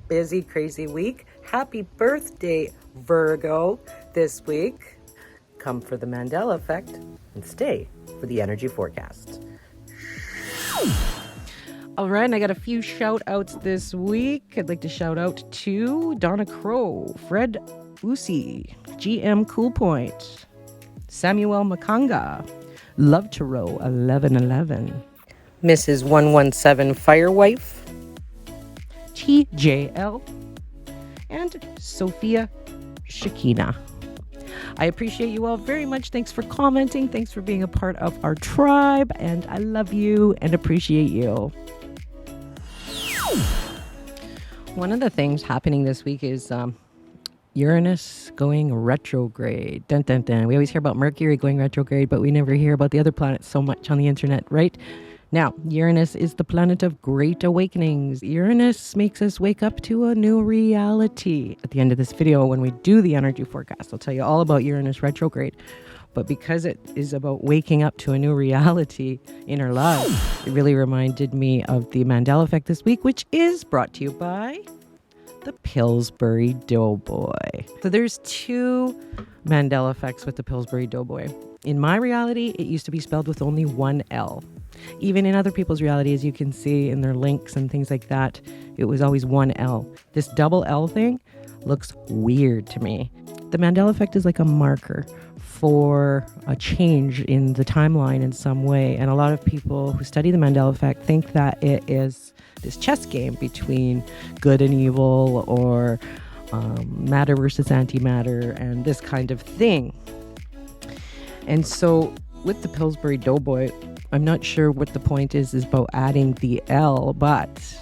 busy, crazy week. Happy birthday, Virgo, this week. Come for the Mandela Effect and stay for the energy forecast. All right, and I got a few shout outs this week. I'd like to shout out to Donna Crow, Fred Usi, GM Cool Point, Samuel Makanga, Love to Row 1111, Mrs. 117 Firewife, TJL, and Sophia Shakina. I appreciate you all very much. Thanks for commenting. Thanks for being a part of our tribe. And I love you and appreciate you. One of the things happening this week is Uranus going retrograde. Dun, dun, dun. We always hear about Mercury going retrograde, but we never hear about the other planets so much on the internet, right? Now, Uranus is the planet of great awakenings. Uranus makes us wake up to a new reality. At the end of this video, when we do the energy forecast, I'll tell you all about Uranus retrograde. But because it is about waking up to a new reality in our lives, it really reminded me of the Mandela Effect this week, which is brought to you by the Pillsbury Doughboy. So there's two Mandela Effects with the Pillsbury Doughboy. In my reality, it used to be spelled with only one L. Even in other people's reality, as you can see in their links and things like that, it was always one L. This double L thing looks weird to me. The Mandela Effect is like a marker for a change in the timeline in some way. And a lot of people who study the Mandela Effect think that it is this chess game between good and evil, or matter versus antimatter, and this kind of thing. And so with the Pillsbury Doughboy, I'm not sure what the point is about adding the L, but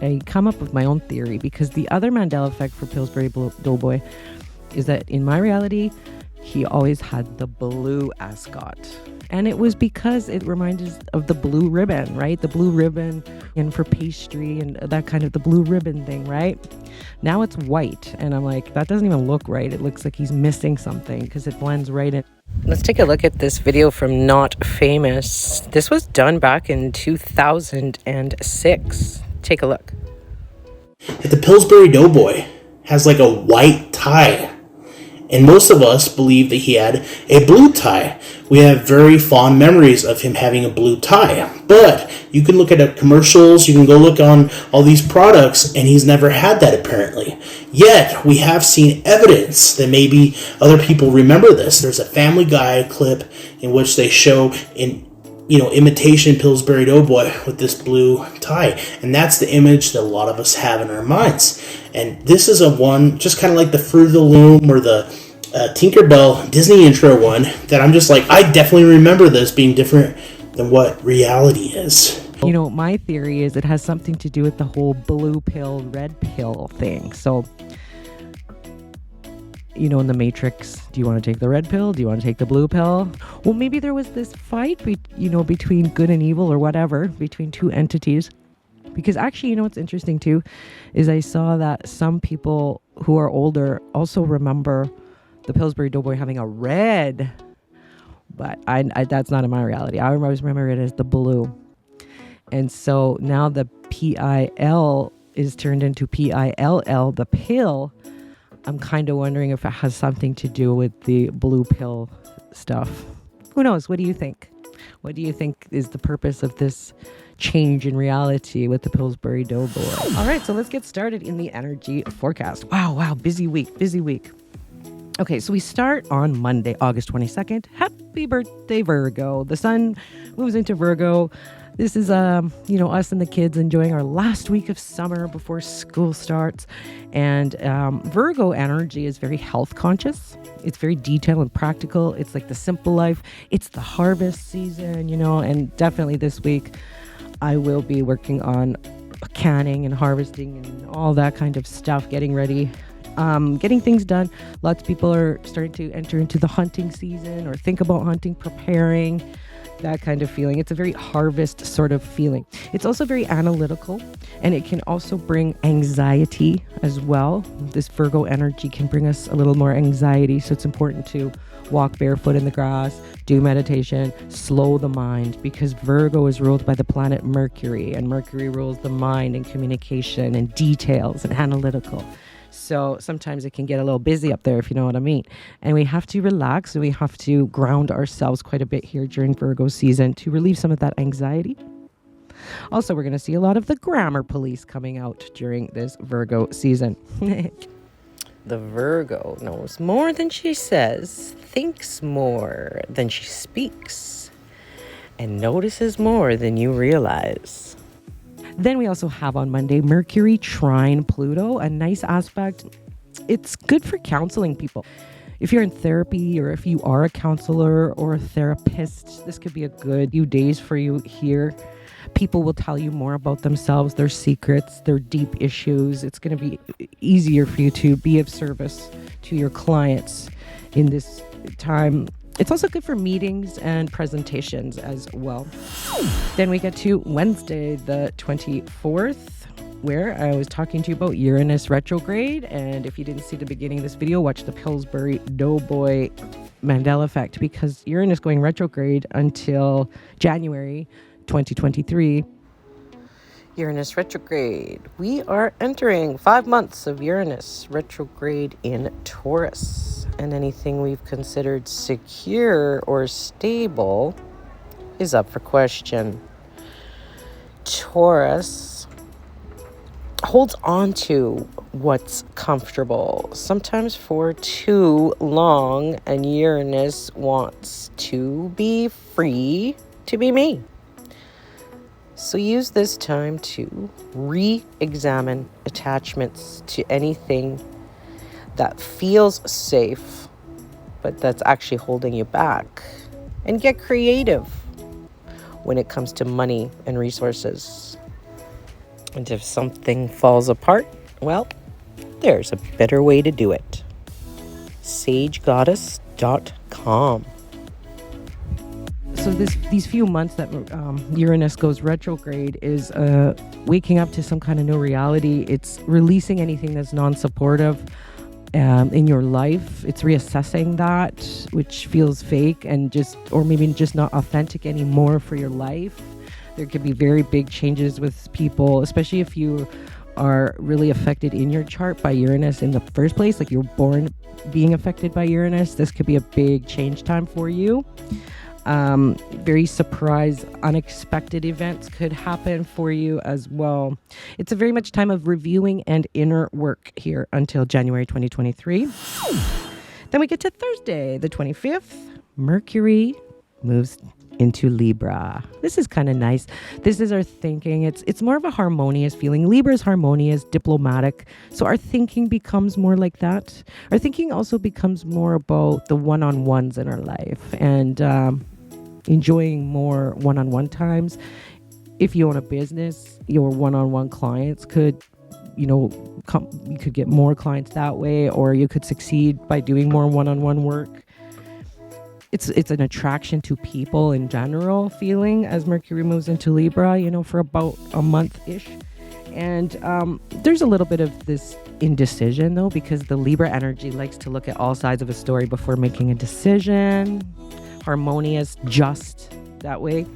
I come up with my own theory, because the other Mandela Effect for Pillsbury Doughboy is that in my reality, he always had the blue ascot. And it was because it reminded us of the blue ribbon, right? The blue ribbon and for pastry and that kind of the blue ribbon thing, right? Now it's white. And I'm like, that doesn't even look right. It looks like he's missing something because it blends right in. Let's take a look at this video from Not Famous. This was done back in 2006. Take a look. The Pillsbury Doughboy has like a white tie. And most of us believe that he had a blue tie. We have very fond memories of him having a blue tie. But you can look at commercials, you can go look on all these products, and he's never had that apparently. Yet, we have seen evidence that maybe other people remember this. There's a Family Guy clip in which they show imitation Pillsbury Doughboy with this blue tie. And that's the image that a lot of us have in our minds. And this is a one, just kind of like the Fruit of the Loom or the Tinkerbell Disney intro one, that I'm just like, I definitely remember this being different than what reality is. You know, my theory is it has something to do with the whole blue pill, red pill thing. So, you know, in the Matrix, do you want to take the red pill? Do you want to take the blue pill? Well, maybe there was this fight, between good and evil or whatever, between two entities. Because actually, you know what's interesting too, is I saw that some people who are older also remember the Pillsbury Doughboy having a red, but I that's not in my reality. I always remember it as the blue. And so now the PIL is turned into PILL, the pill. I'm kind of wondering if it has something to do with the blue pill stuff. Who knows? What do you think? What do you think is the purpose of this change in reality with the Pillsbury Doughboy? All right, so let's get started in the energy forecast. Wow, busy week. Okay, so we start on Monday, August 22nd. Happy birthday, Virgo. The sun moves into Virgo. This is, us and the kids enjoying our last week of summer before school starts. And Virgo energy is very health conscious. It's very detailed and practical. It's like the simple life. It's the harvest season, and definitely this week I will be working on canning and harvesting and all that kind of stuff, getting ready, getting things done. Lots of people are starting to enter into the hunting season or think about hunting, preparing. that kind of feeling. It's a very harvest sort of feeling. It's also very analytical, and it can also bring anxiety as well. This Virgo energy can bring us a little more anxiety, so it's important to walk barefoot in the grass, do meditation, slow the mind, because Virgo is ruled by the planet Mercury, and Mercury rules the mind and communication and details and analytical. So sometimes it can get a little busy up there, if you know what I mean. And we have to relax, and we have to ground ourselves quite a bit here during Virgo season to relieve some of that anxiety. Also, we're going to see a lot of the grammar police coming out during this Virgo season. The Virgo knows more than she says, thinks more than she speaks, and notices more than you realize. Then we also have on Monday, Mercury trine Pluto, a nice aspect. It's good for counseling people. If you're in therapy, or if you are a counselor or a therapist, this could be a good few days for you here. People will tell you more about themselves, their secrets, their deep issues. It's going to be easier for you to be of service to your clients in this time. It's also good for meetings and presentations as well. Then we get to Wednesday, the 24th, where I was talking to you about Uranus Retrograde. And if you didn't see the beginning of this video, watch the Pillsbury Doughboy Mandela Effect, because Uranus going retrograde until January 2023. Uranus retrograde. We are entering 5 months of Uranus retrograde in Taurus, and anything we've considered secure or stable is up for question. Taurus holds on to what's comfortable, sometimes for too long, and Uranus wants to be free to be me. So use this time to re-examine attachments to anything that feels safe, but that's actually holding you back. And get creative when it comes to money and resources. And if something falls apart, well, there's a better way to do it. SageGoddess.com. So these few months that Uranus goes retrograde is waking up to some kind of new reality. It's releasing anything that's non-supportive in your life. It's reassessing that which feels fake and or maybe just not authentic anymore for your life. There could be very big changes with people, especially if you are really affected in your chart by Uranus in the first place, like you're born being affected by Uranus. This could be a big change time for you. Very surprise, unexpected events could happen for you as well. It's a very much time of reviewing and inner work here until January 2023. Then we get to Thursday, the 25th. Mercury moves into Libra. This is kind of nice. This is our thinking. It's more of a harmonious feeling. Libra is harmonious, diplomatic. So our thinking becomes more like that. Our thinking also becomes more about the one-on-ones in our life and enjoying more one-on-one times. If you own a business, your one-on-one clients could, you could get more clients that way, or you could succeed by doing more one-on-one work. It's an attraction to people in general feeling as Mercury moves into Libra, for about a month-ish. And there's a little bit of this indecision, though, because the Libra energy likes to look at all sides of a story before making a decision. Harmonious, just that way.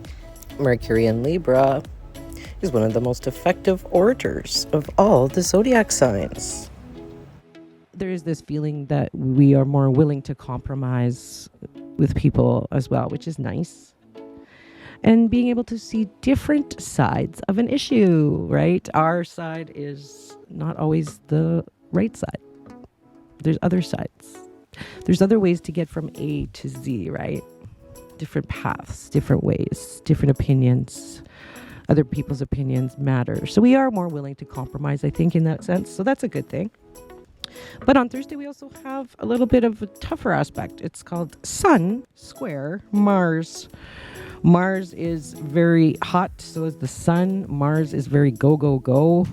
Mercury in Libra is one of the most effective orators of all the zodiac signs. There is this feeling that we are more willing to compromise with people as well, which is nice. And being able to see different sides of an issue, right? Our side is not always the right side. There's other sides. There's other ways to get from A to Z, right? Different paths, different ways, different opinions. Other people's opinions matter. So we are more willing to compromise, I think, in that sense. So that's a good thing. But on Thursday, we also have a little bit of a tougher aspect. It's called Sun square Mars. Mars is very hot, so is the Sun. Mars is very go, go, go.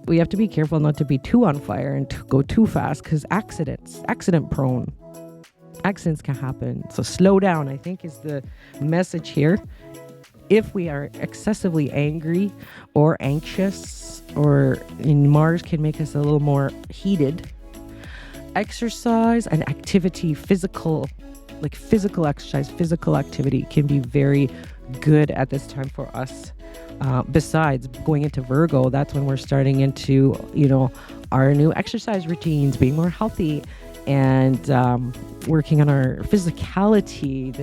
We have to be careful not to be too on fire and to go too fast, because accident prone. Accidents can happen. So slow down, I think, is the message here. If we are excessively angry or anxious, or Mars can make us a little more heated, exercise and activity, physical exercise, physical activity can be very good at this time for us. Besides going into Virgo, that's when we're starting into, our new exercise routines, being more healthy, and working on our physicality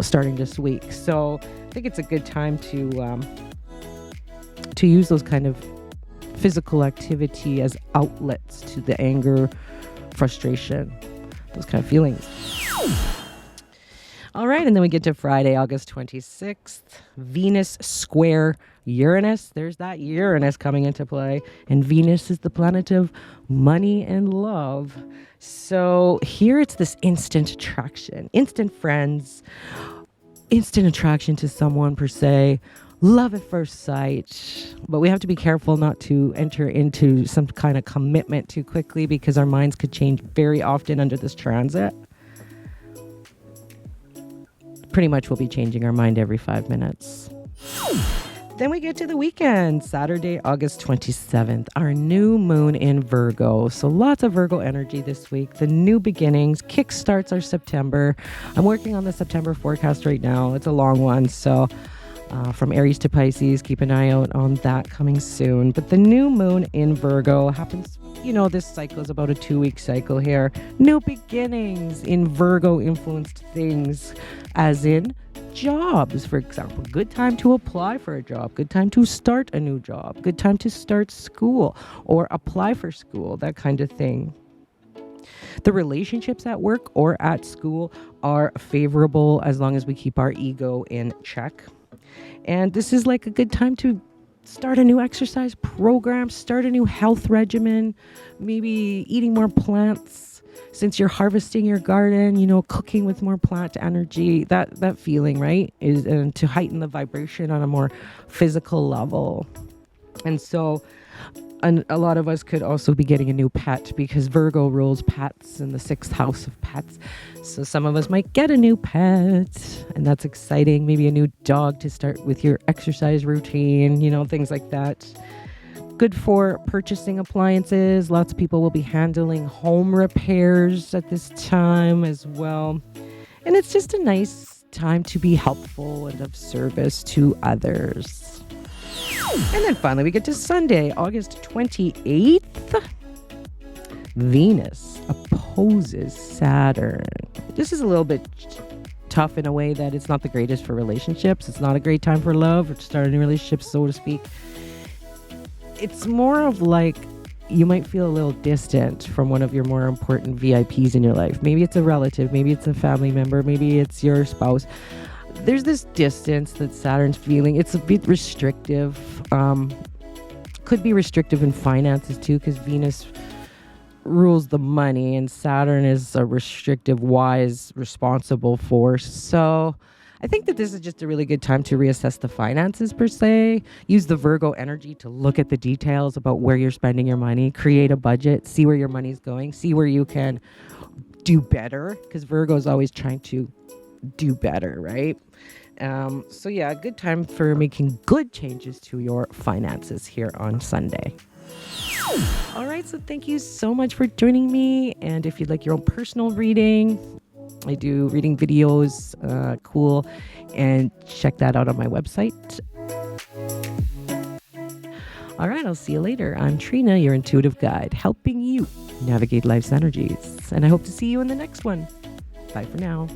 starting this week. So I think it's a good time to use those kind of physical activity as outlets to the anger, frustration, those kind of feelings. All right, and then we get to Friday, August 26th, Venus square Uranus. There's that Uranus coming into play, and Venus is the planet of money and love. So here it's this instant attraction, instant friends, instant attraction to someone per se, love at first sight. But we have to be careful not to enter into some kind of commitment too quickly, because our minds could change very often under this transit. Pretty much we'll be changing our mind every 5 minutes. Then we get to the weekend, Saturday, August 27th, our new moon in Virgo. So lots of Virgo energy this week. The new beginnings kickstarts our September. I'm working on the September forecast right now. It's a long one. So from Aries to Pisces, keep an eye out on that coming soon. But the new moon in Virgo happens, this cycle is about a 2-week cycle here. New beginnings in Virgo influenced things, as in jobs, for example. Good time to apply for a job, good time to start a new job, good time to start school or apply for school, that kind of thing. The relationships at work or at school are favorable as long as we keep our ego in check. And this is like a good time to start a new exercise program, start a new health regimen, maybe eating more plants since you're harvesting your garden, cooking with more plant energy, that feeling, right, is to heighten the vibration on a more physical level. And so a lot of us could also be getting a new pet, because Virgo rules pets in the 6th house of pets. So some of us might get a new pet, and that's exciting. Maybe a new dog to start with your exercise routine, things like that. Good for purchasing appliances. Lots of people will be handling home repairs at this time as well. And it's just a nice time to be helpful and of service to others. And then finally, we get to Sunday, August 28th. Venus opposes Saturn. This is a little bit tough in a way that it's not the greatest for relationships. It's not a great time for love or to start a new relationship, so to speak. It's more of like you might feel a little distant from one of your more important VIPs in your life. Maybe it's a relative, maybe it's a family member, maybe it's your spouse. There's this distance that Saturn's feeling. It's a bit restrictive. Could be restrictive in finances too, because Venus rules the money and Saturn is a restrictive, wise, responsible force. So I think that this is just a really good time to reassess the finances per se. Use the Virgo energy to look at the details about where you're spending your money. Create a budget. See where your money's going. See where you can do better, because Virgo is always trying to do better, right? So yeah, a good time for making good changes to your finances here on Sunday. All right, so thank you so much for joining me. And if you'd like your own personal reading, I do reading videos, cool, and check that out on my website. All right, I'll see you later. I'm Trina, your intuitive guide, helping you navigate life's energies. And I hope to see you in the next one. Bye for now.